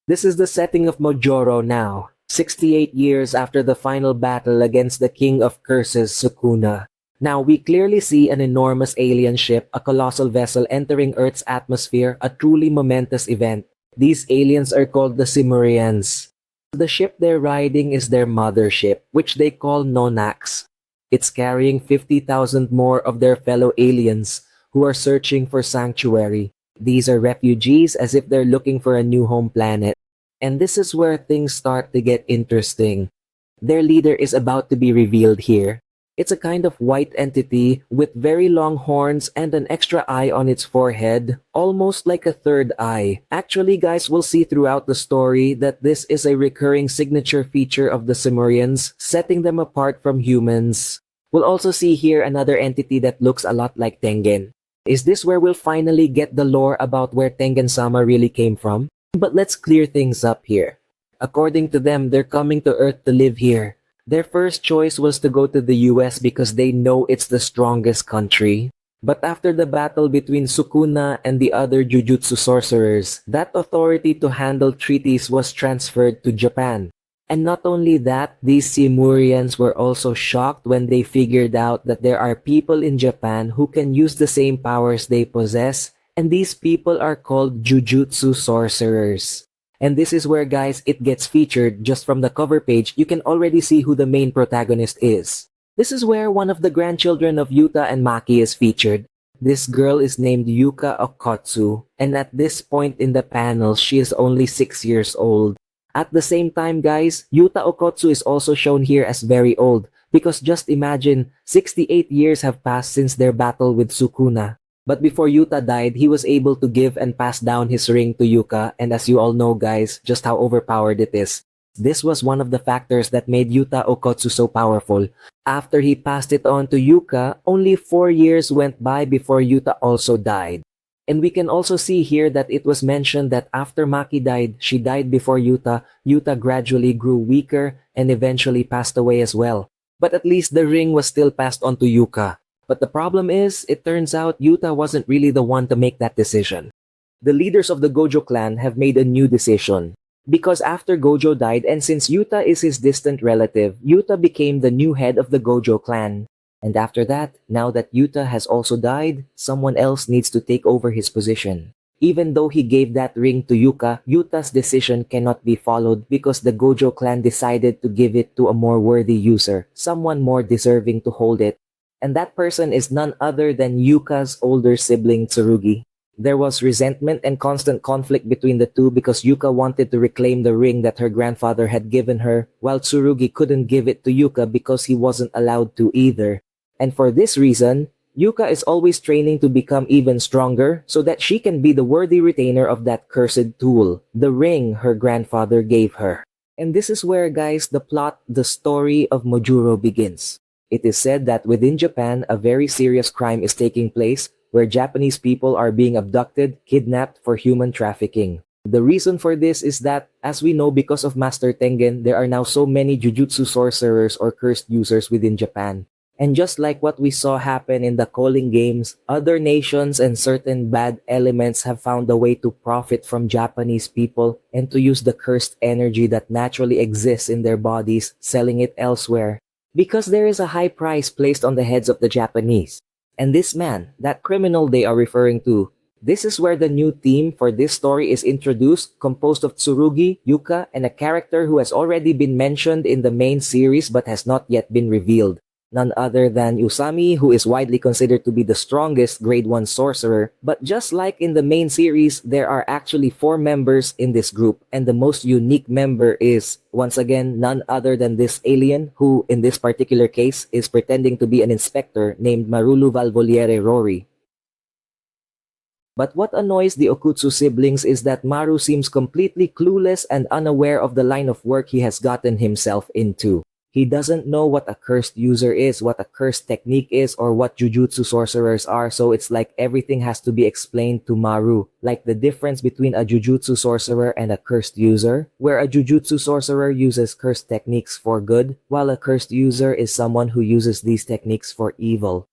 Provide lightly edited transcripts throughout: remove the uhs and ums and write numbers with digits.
This is the setting of Mojoro now, 68 years after the final battle against the King of Curses, Sukuna. Now, we clearly see an enormous alien ship, a colossal vessel entering Earth's atmosphere, a truly momentous event. These aliens are called the Cimmerians. The ship they're riding is their mothership, which they call Nonax. It's carrying 50,000 more of their fellow aliens who are searching for sanctuary. These are refugees as if they're looking for a new home planet. And this is where things start to get interesting. Their leader is about to be revealed here. It's a kind of white entity with very long horns and an extra eye on its forehead, almost like a third eye. Actually, guys, we'll see throughout the story that this is a recurring signature feature of the Cimmerians, setting them apart from humans. We'll also see here another entity that looks a lot like Tengen. Is this where we'll finally get the lore about where Tengen-sama really came from? But let's clear things up here. According to them, they're coming to Earth to live here. Their first choice was to go to the US because they know it's the strongest country. But after the battle between Sukuna and the other Jujutsu sorcerers, that authority to handle treaties was transferred to Japan. And not only that, these Cimmerians were also shocked when they figured out that there are people in Japan who can use the same powers they possess, and these people are called Jujutsu sorcerers. And this is where, guys, it gets featured. Just from the cover page, you can already see who the main protagonist is. This is where one of the grandchildren of Yuta and Maki is featured. This girl is named Yuka Okotsu, and at this point in the panel, she is only 6 years old. At the same time, guys, Yuta Okotsu is also shown here as very old, because just imagine, 68 years have passed since their battle with Sukuna. But before Yuta died, he was able to give and pass down his ring to Yuka, and as you all know, guys, just how overpowered it is. This was one of the factors that made Yuta Okotsu so powerful. After he passed it on to Yuka, only 4 years went by before Yuta also died. And we can also see here that it was mentioned that after Maki died, she died before Yuta. Yuta gradually grew weaker and eventually passed away as well. But at least the ring was still passed on to Yuka. But the problem is, it turns out Yuta wasn't really the one to make that decision. The leaders of the Gojo clan have made a new decision. Because after Gojo died, and since Yuta is his distant relative, Yuta became the new head of the Gojo clan. And after that, now that Yuta has also died, someone else needs to take over his position. Even though he gave that ring to Yuka, Yuta's decision cannot be followed because the Gojo clan decided to give it to a more worthy user, someone more deserving to hold it. And that person is none other than Yuka's older sibling Tsurugi. There was resentment and constant conflict between the two because Yuka wanted to reclaim the ring that her grandfather had given her, while Tsurugi couldn't give it to Yuka because he wasn't allowed to either. And for this reason, Yuka is always training to become even stronger so that she can be the worthy retainer of that cursed tool, the ring her grandfather gave her. And this is where, guys, the story of Mojuro begins. It is said that within Japan, a very serious crime is taking place where Japanese people are being abducted, kidnapped for human trafficking. The reason for this is that, as we know, because of Master Tengen, there are now so many Jujutsu sorcerers or cursed users within Japan. And just like what we saw happen in the Calling Games, other nations and certain bad elements have found a way to profit from Japanese people and to use the cursed energy that naturally exists in their bodies, selling it elsewhere. Because there is a high price placed on the heads of the Japanese. And this man, that criminal they are referring to, this is where the new theme for this story is introduced, composed of Tsurugi, Yuka, and a character who has already been mentioned in the main series but has not yet been revealed. None other than Usami, who is widely considered to be the strongest grade 1 sorcerer. But just like in the main series, there are actually 4 members in this group, and the most unique member is, once again, none other than this alien, who in this particular case is pretending to be an inspector named Marulu Valvoliere Rory. But what annoys the Okutsu siblings is that Maru seems completely clueless and unaware of the line of work he has gotten himself into. He doesn't know what a cursed user is, what a cursed technique is, or what Jujutsu sorcerers are, so it's like everything has to be explained to Maru. Like the difference between a Jujutsu sorcerer and a cursed user, where a Jujutsu sorcerer uses cursed techniques for good, while a cursed user is someone who uses these techniques for evil.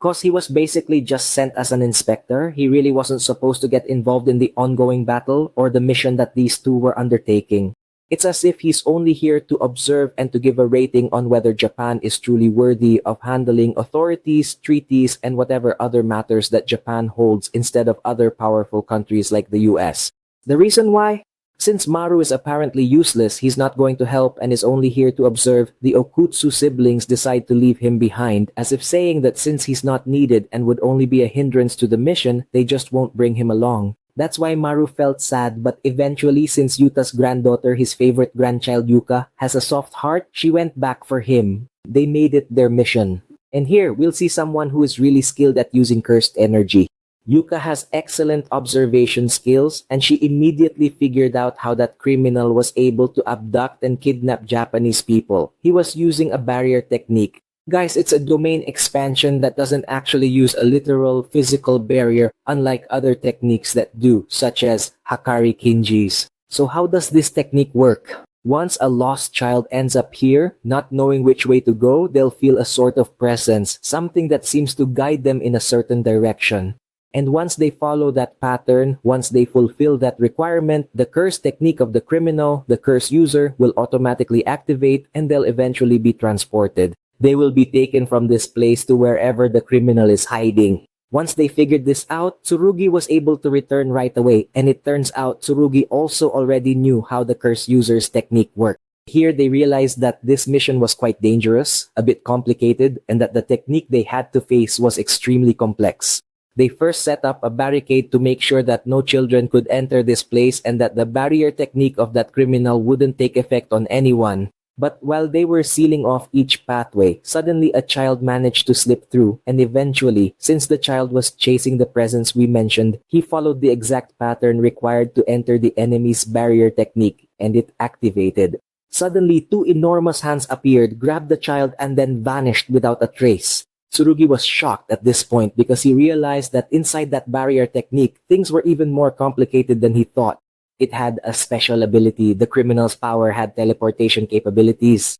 Cause he was basically just sent as an inspector. He really wasn't supposed to get involved in the ongoing battle or the mission that these two were undertaking. It's as if he's only here to observe and to give a rating on whether Japan is truly worthy of handling authorities, treaties, and whatever other matters that Japan holds instead of other powerful countries like the US. The reason why? Since Maru is apparently useless, he's not going to help and is only here to observe. The Okutsu siblings decide to leave him behind, as if saying that since he's not needed and would only be a hindrance to the mission, they just won't bring him along. That's why Maru felt sad, but eventually, since Yuta's granddaughter, his favorite grandchild Yuka, has a soft heart, she went back for him. They made it their mission. And here, we'll see someone who is really skilled at using cursed energy. Yuka has excellent observation skills, and she immediately figured out how that criminal was able to abduct and kidnap Japanese people. He was using a barrier technique. Guys, it's a domain expansion that doesn't actually use a literal physical barrier, unlike other techniques that do, such as Hakari Kinjis. So how does this technique work? Once a lost child ends up here, not knowing which way to go, they'll feel a sort of presence, something that seems to guide them in a certain direction. And once they follow that pattern, once they fulfill that requirement, the curse technique of the criminal, the curse user, will automatically activate and they'll eventually be transported. They will be taken from this place to wherever the criminal is hiding. Once they figured this out, Tsurugi was able to return right away, and it turns out Tsurugi also already knew how the curse user's technique worked. Here they realized that this mission was quite dangerous, a bit complicated, and that the technique they had to face was extremely complex. They first set up a barricade to make sure that no children could enter this place and that the barrier technique of that criminal wouldn't take effect on anyone. But while they were sealing off each pathway, suddenly a child managed to slip through, and eventually, since the child was chasing the presence we mentioned, he followed the exact pattern required to enter the enemy's barrier technique, and it activated. Suddenly, two enormous hands appeared, grabbed the child, and then vanished without a trace. Tsurugi was shocked at this point because he realized that inside that barrier technique, things were even more complicated than he thought. It had a special ability. The criminal's power had teleportation capabilities.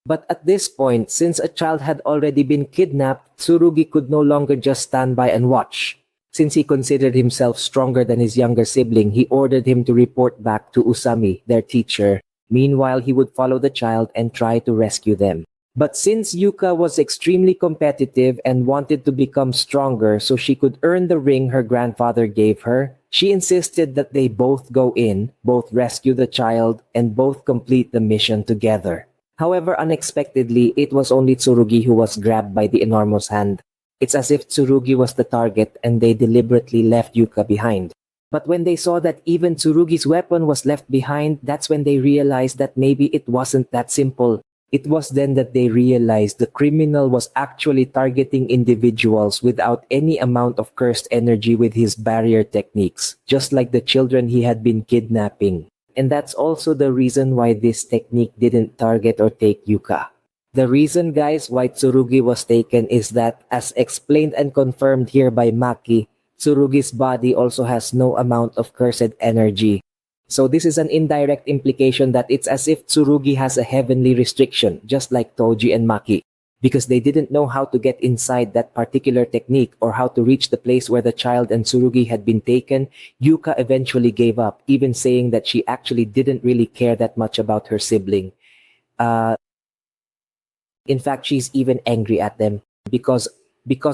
But at this point, since a child had already been kidnapped, Tsurugi could no longer just stand by and watch. Since he considered himself stronger than his younger sibling, he ordered him to report back to Usami, their teacher. Meanwhile, he would follow the child and try to rescue them. But since Yuka was extremely competitive and wanted to become stronger so she could earn the ring her grandfather gave her, she insisted that they both go in, both rescue the child, and both complete the mission together. However, unexpectedly, it was only Tsurugi who was grabbed by the enormous hand. It's as if Tsurugi was the target and they deliberately left Yuka behind. But when they saw that even Tsurugi's weapon was left behind, that's when they realized that maybe it wasn't that simple. It was then that they realized the criminal was actually targeting individuals without any amount of cursed energy with his barrier techniques, just like the children he had been kidnapping. And that's also the reason why this technique didn't target or take Yuka. The reason, guys, why Tsurugi was taken is that, as explained and confirmed here by Maki, Tsurugi's body also has no amount of cursed energy. So this is an indirect implication that it's as if Tsurugi has a heavenly restriction, just like Toji and Maki. Because they didn't know how to get inside that particular technique or how to reach the place where the child and Tsurugi had been taken, Yuka eventually gave up, even saying that she actually didn't really care that much about her sibling. In fact, she's even angry at them because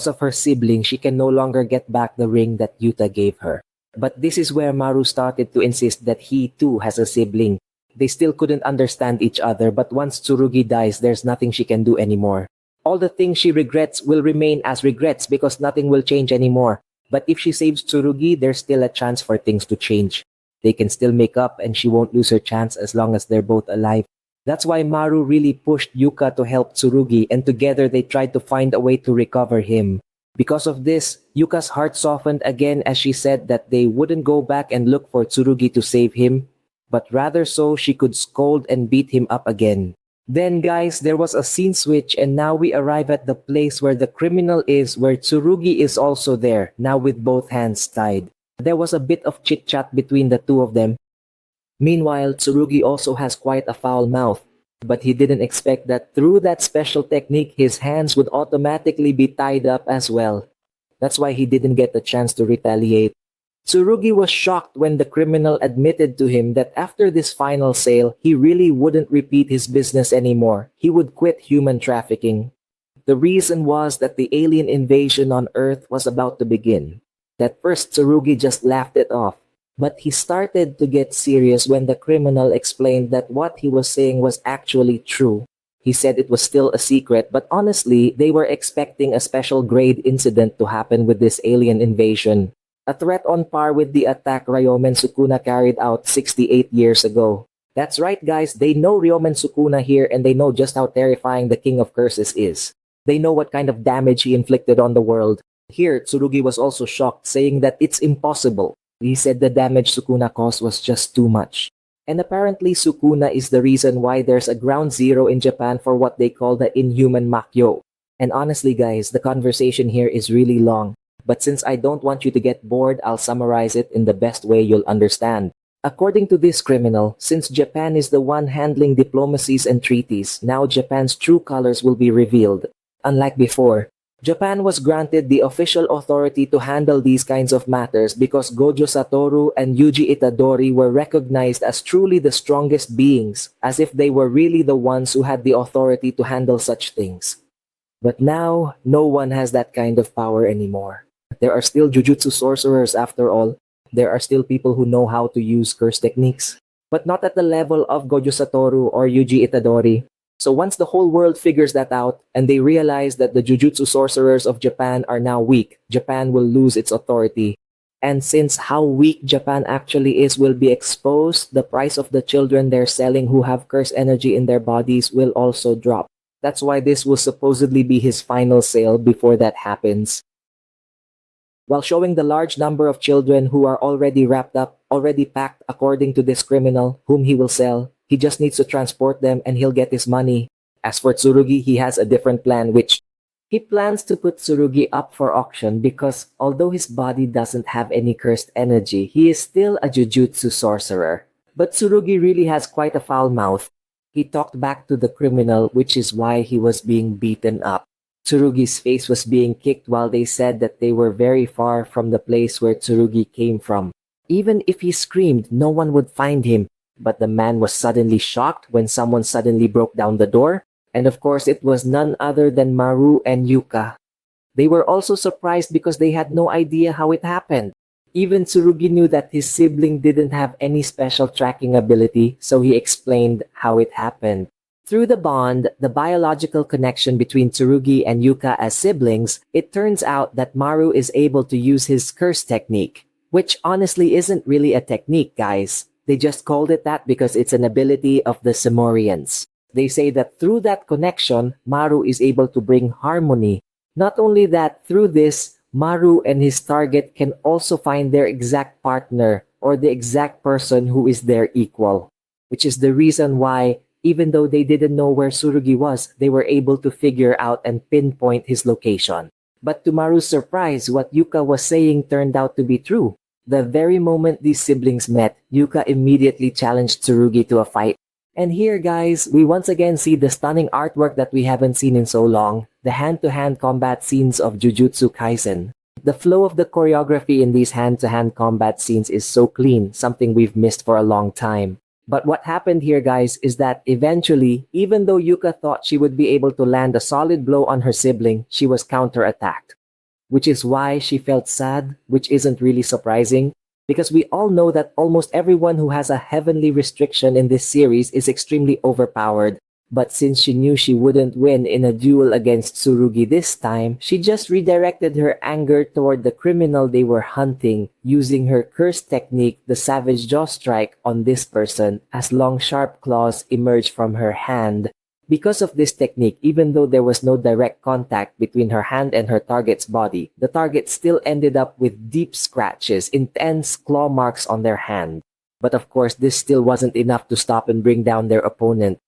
of her sibling, she can no longer get back the ring that Yuta gave her. But this is where Maru started to insist that he too has a sibling. They still couldn't understand each other, but once Tsurugi dies, there's nothing she can do anymore. All the things she regrets will remain as regrets because nothing will change anymore. But if she saves Tsurugi, there's still a chance for things to change. They can still make up and she won't lose her chance as long as they're both alive. That's why Maru really pushed Yuka to help Tsurugi, and together they tried to find a way to recover him. Because of this, Yuka's heart softened again as she said that they wouldn't go back and look for Tsurugi to save him, but rather so she could scold and beat him up again. Then guys, there was a scene switch and now we arrive at the place where the criminal is, where Tsurugi is also there, now with both hands tied. There was a bit of chit-chat between the two of them. Meanwhile, Tsurugi also has quite a foul mouth. But he didn't expect that through that special technique, his hands would automatically be tied up as well. That's why he didn't get the chance to retaliate. Tsurugi was shocked when the criminal admitted to him that after this final sale, he really wouldn't repeat his business anymore. He would quit human trafficking. The reason was that the alien invasion on Earth was about to begin. At first, Tsurugi just laughed it off. But he started to get serious when the criminal explained that what he was saying was actually true. He said it was still a secret, but honestly, they were expecting a special grade incident to happen with this alien invasion. A threat on par with the attack Ryomen Sukuna carried out 68 years ago. That's right guys, they know Ryomen Sukuna here and they know just how terrifying the King of Curses is. They know what kind of damage he inflicted on the world. Here, Tsurugi was also shocked, saying that it's impossible. He said the damage Sukuna caused was just too much. And apparently Sukuna is the reason why there's a ground zero in Japan for what they call the inhuman Makyo. And honestly guys, the conversation here is really long. But since I don't want you to get bored, I'll summarize it in the best way you'll understand. According to this criminal, since Japan is the one handling diplomacies and treaties, now Japan's true colors will be revealed. Unlike before, Japan was granted the official authority to handle these kinds of matters because Gojo Satoru and Yuji Itadori were recognized as truly the strongest beings, as if they were really the ones who had the authority to handle such things. But now, no one has that kind of power anymore. There are still Jujutsu sorcerers after all. There are still people who know how to use curse techniques, but not at the level of Gojo Satoru or Yuji Itadori. So once the whole world figures that out and they realize that the Jujutsu sorcerers of Japan are now weak, Japan will lose its authority. And since how weak Japan actually is will be exposed, the price of the children they're selling who have curse energy in their bodies will also drop. That's why this will supposedly be his final sale before that happens. While showing the large number of children who are already wrapped up, already packed according to this criminal, whom he will sell, he just needs to transport them and he'll get his money. As for Tsurugi, he has a different plan, which he plans to put Tsurugi up for auction because although his body doesn't have any cursed energy, he is still a Jujutsu sorcerer. But Tsurugi really has quite a foul mouth. He talked back to the criminal, which is why he was being beaten up. Tsurugi's face was being kicked while they said that they were very far from the place where Tsurugi came from. Even if he screamed, no one would find him. But the man was suddenly shocked when someone suddenly broke down the door. And of course, it was none other than Maru and Yuka. They were also surprised because they had no idea how it happened. Even Tsurugi knew that his sibling didn't have any special tracking ability, so he explained how it happened. Through the bond, the biological connection between Tsurugi and Yuka as siblings, it turns out that Maru is able to use his curse technique, which honestly isn't really a technique, guys. They just called it that because it's an ability of the Samorians. They say that through that connection, Maru is able to bring harmony. Not only that, through this, Maru and his target can also find their exact partner or the exact person who is their equal, which is the reason why even though they didn't know where Tsurugi was, they were able to figure out and pinpoint his location. But to Maru's surprise, what Yuka was saying turned out to be true. The very moment these siblings met, Yuka immediately challenged Tsurugi to a fight. And here guys, we once again see the stunning artwork that we haven't seen in so long, the hand-to-hand combat scenes of Jujutsu Kaisen. The flow of the choreography in these hand-to-hand combat scenes is so clean, something we've missed for a long time. But what happened here guys is that eventually, even though Yuka thought she would be able to land a solid blow on her sibling, she was counterattacked. Which is why she felt sad, which isn't really surprising, because we all know that almost everyone who has a heavenly restriction in this series is extremely overpowered. But since she knew she wouldn't win in a duel against Tsurugi this time, she just redirected her anger toward the criminal they were hunting, using her curse technique, the Savage Jaw Strike, on this person as long sharp claws emerged from her hand. Because of this technique, even though there was no direct contact between her hand and her target's body, the target still ended up with deep scratches, intense claw marks on their hand. But of course, this still wasn't enough to stop and bring down their opponent.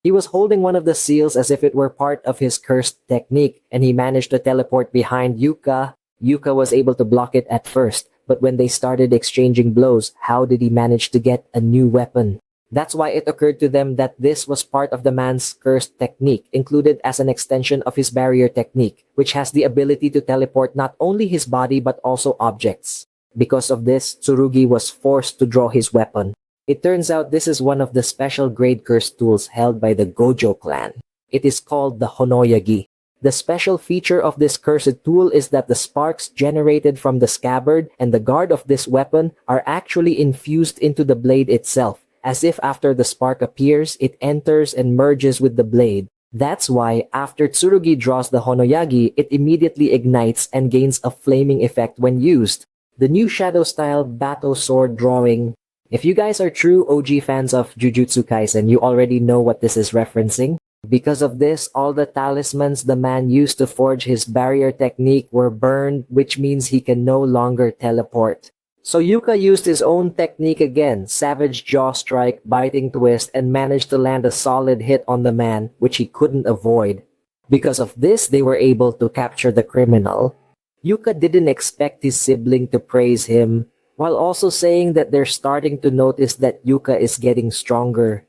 He was holding one of the seals as if it were part of his cursed technique, and he managed to teleport behind Yuka. Yuka was able to block it at first, but when they started exchanging blows, how did he manage to get a new weapon? That's why it occurred to them that this was part of the man's cursed technique, included as an extension of his barrier technique, which has the ability to teleport not only his body but also objects. Because of this, Tsurugi was forced to draw his weapon. It turns out this is one of the special grade curse tools held by the Gojo clan. It is called the Honoyagi. The special feature of this cursed tool is that the sparks generated from the scabbard and the guard of this weapon are actually infused into the blade itself, as if after the spark appears, it enters and merges with the blade. That's why, after Tsurugi draws the Honoyagi, it immediately ignites and gains a flaming effect when used. The new shadow-style battle sword drawing. If you guys are true OG fans of Jujutsu Kaisen, you already know what this is referencing. Because of this, all the talismans the man used to forge his barrier technique were burned, which means he can no longer teleport. So Yuka used his own technique again, Savage Jaw Strike, Biting Twist, and managed to land a solid hit on the man, which he couldn't avoid. Because of this, they were able to capture the criminal. Yuka didn't expect his sibling to praise him, while also saying that they're starting to notice that Yuka is getting stronger.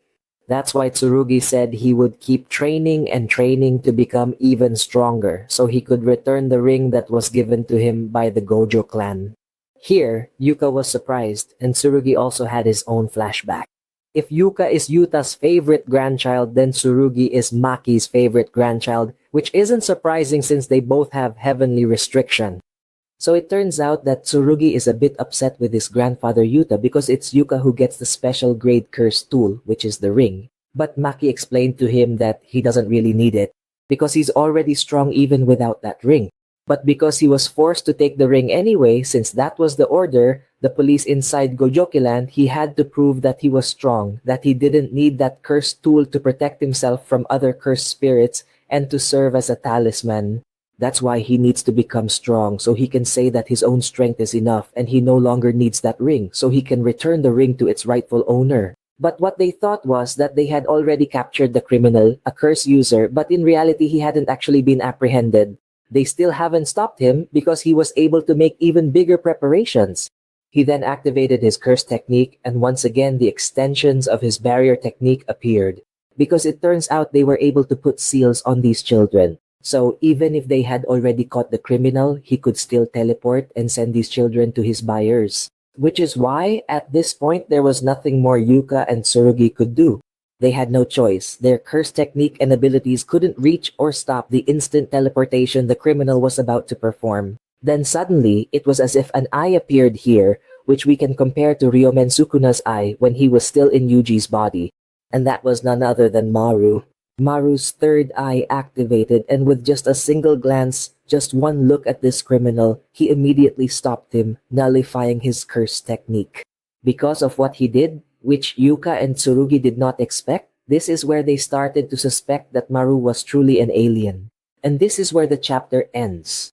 That's why Tsurugi said he would keep training and training to become even stronger, so he could return the ring that was given to him by the Gojo clan. Here, Yuka was surprised, and Tsurugi also had his own flashback. If Yuka is Yuta's favorite grandchild, then Tsurugi is Maki's favorite grandchild, which isn't surprising since they both have heavenly restriction. So it turns out that Tsurugi is a bit upset with his grandfather Yuta because it's Yuka who gets the special grade curse tool, which is the ring. But Maki explained to him that he doesn't really need it, because he's already strong even without that ring. But because he was forced to take the ring anyway, since that was the order, the police inside Gojokiland, he had to prove that he was strong, that he didn't need that cursed tool to protect himself from other cursed spirits and to serve as a talisman. That's why he needs to become strong, so he can say that his own strength is enough and he no longer needs that ring, so he can return the ring to its rightful owner. But what they thought was that they had already captured the criminal, a curse user, but in reality he hadn't actually been apprehended. They still haven't stopped him because he was able to make even bigger preparations. He then activated his curse technique, and once again the extensions of his barrier technique appeared. Because it turns out they were able to put seals on these children. So even if they had already caught the criminal, he could still teleport and send these children to his buyers. Which is why, at this point, there was nothing more Yuka and Tsurugi could do. They had no choice. Their curse technique and abilities couldn't reach or stop the instant teleportation the criminal was about to perform. Then suddenly, it was as if an eye appeared here, which we can compare to Ryomen Sukuna's eye when he was still in Yuji's body. And that was none other than Maru. Maru's third eye activated, and with just a single glance, just one look at this criminal, he immediately stopped him, nullifying his curse technique. Because of what he did, which Yuka and Tsurugi did not expect, this is where they started to suspect that Maru was truly an alien. And this is where the chapter ends.